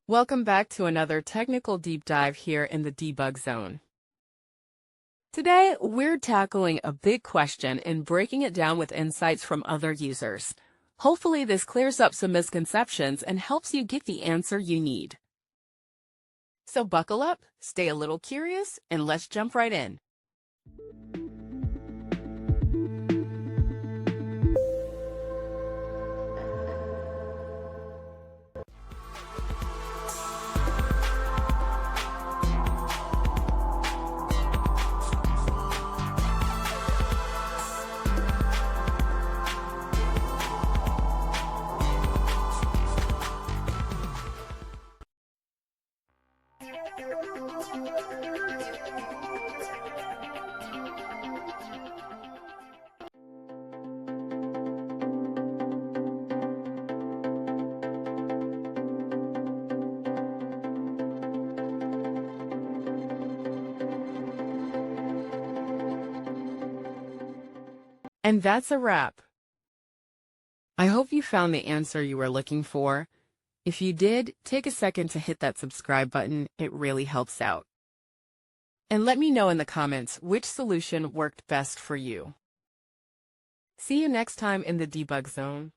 Welcome back to another technical deep dive here in the debug zone. Today, we're tackling a big question and breaking it down with insights from other users. Hopefully, this clears up some misconceptions and helps you get the answer you need. So buckle up, stay a little curious, and let's jump right in. And that's a wrap. I hope you found the answer you were looking for. If you did, take a second to hit that subscribe button. It really helps out. And let me know in the comments which solution worked best for you. See you next time in the debug zone.